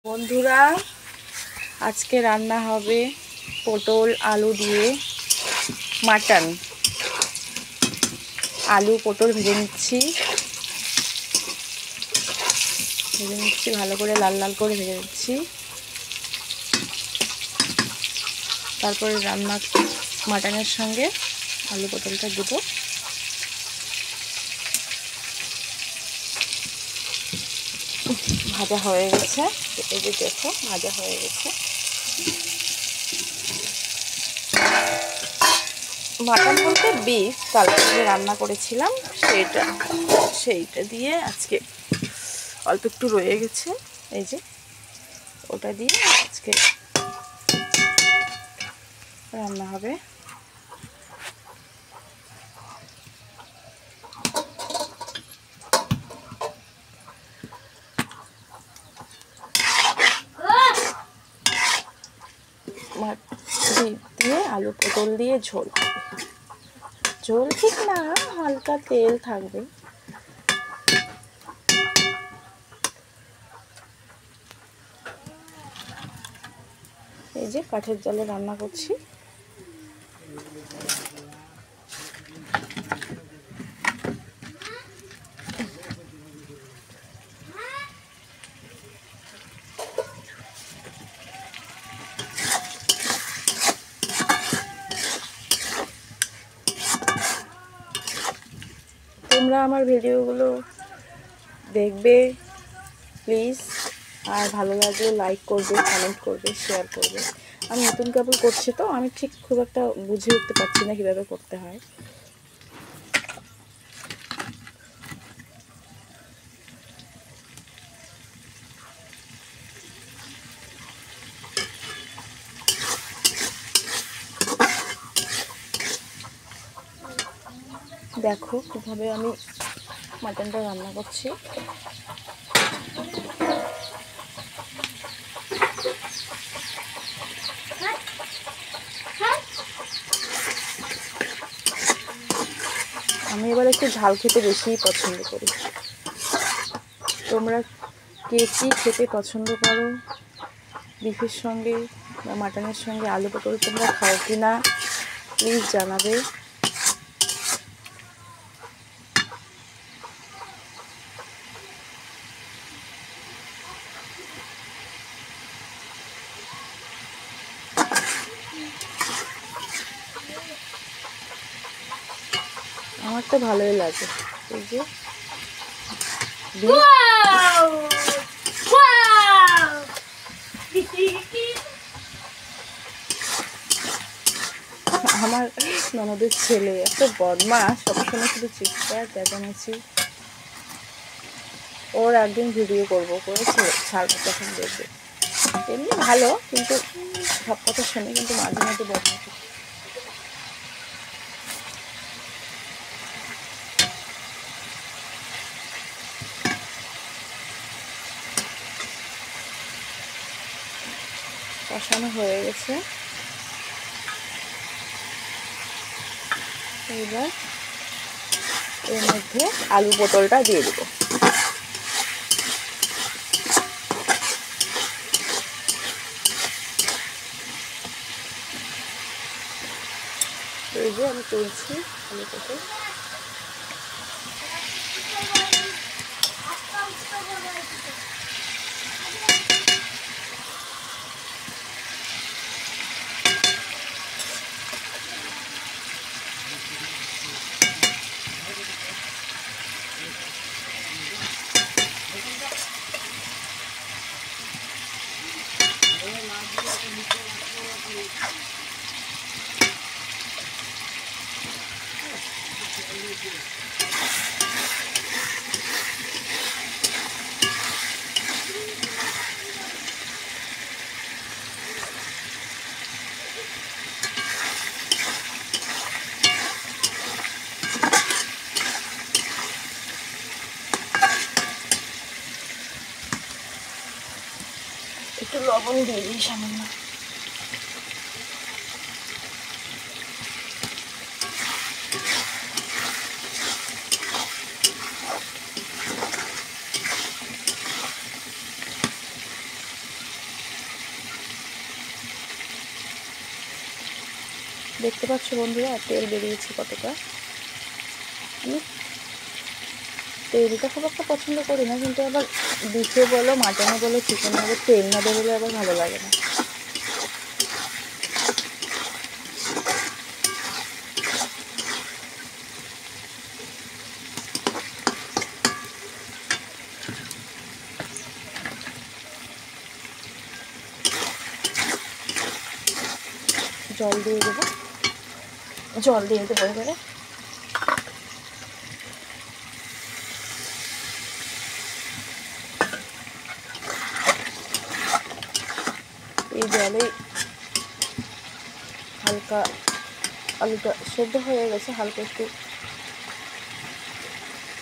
বন্ধুরা, আজকে রান্না হবে পটল আলু দিয়ে মাটন। আলু পটল ভেজে নিচ্ছি ভালো করে, লাল লাল করে ভেজে নিচ্ছি। তারপরে রান্না মাটনের সঙ্গে আলু পটলটা দেবো। ভাজা হয়ে গেছে, এই যে দেখো ভাজা হয়ে গেছে। মাটন বলতে বিফ, কালকে যে রান্না করেছিলাম সেইটা দিয়ে আজকে অল্প একটু রয়ে গেছে, এই যে ওটা দিয়ে আজকে রান্না হবে। দিয়ে আলু পটল দিয়ে ঝোল ঠিক না, হালকা তেল থাকবে। এই যে কাঠের জালে রান্না করছি। তোমরা আমার ভিডিওগুলো দেখবে প্লিজ, আর ভালো লাগলে লাইক করবে, কমেন্ট করবে, শেয়ার করবে। আমি নতুন কাপড় করছি তো আমি ঠিক খুব একটা বুঝে উঠতে পারছি না কীভাবে করতে হয়। দেখো কীভাবে আমি মাটনটা রান্না করছি। আমি এবার একটু ঝাল খেতে বেশিই পছন্দ করি। তোমরা কে কী খেতে পছন্দ করো বিফের সঙ্গে বা মাটনের সঙ্গে? আলু পটল তোমরা খাও কি না প্লিজ জানাবে। আমার তো ভালোই লাগে। এই যে আমার ননদের ছেলে এত বদমাশ, সবসময় শুধু চিৎকার চেঁচামেচি। ওর একদিন ভিডিও করবো, করেছে ছাড়বো, তখন দেখবে। এমনি ভালো, কিন্তু সব কথা শুনে কিন্তু মাঝে মাঝে বদমাশি। কষানো হয়ে গেছে, এবার এর মধ্যে আলু পটলটা দিয়ে দেবো। এই যে আমি তুলছি আলু পটল। একটু লবণ দিয়ে দিই সামান্য। দেখতে পাচ্ছ বন্ধুরা তেল বেরিয়েছে কতটা। আমি তেলটা খুব একটা পছন্দ করি না, কিন্তু আবার বিফে বলো মাটনে বলো চিকেনে আবার তেল না বেরোলে আবার ভালো লাগে না। জল দিয়ে দেবো, এবারে এই জলে হালকা আলুটা সেদ্ধ হয়ে গেছে, হালকা একটু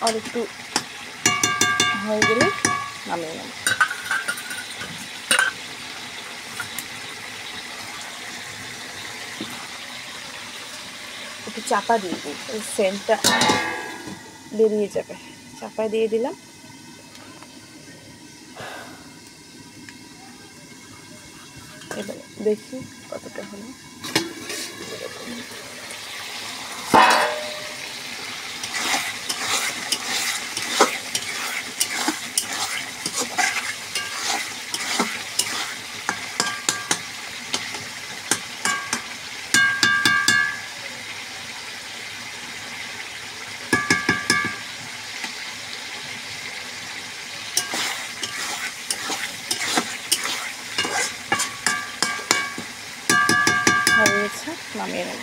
আর একটু হয়ে গেলে নামিয়ে নেব। একটু চাপা দিয়ে দিই, ওই সেন্টটা বেরিয়ে যাবে। চাপা দিয়ে দিলাম। এবারে দেখি কতটা হলো। হয়ে গেছে, নামিয়ে নেব।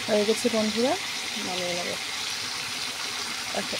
হয়ে গেছে বন্ধুরা, নামিয়ে নেব। ওকে।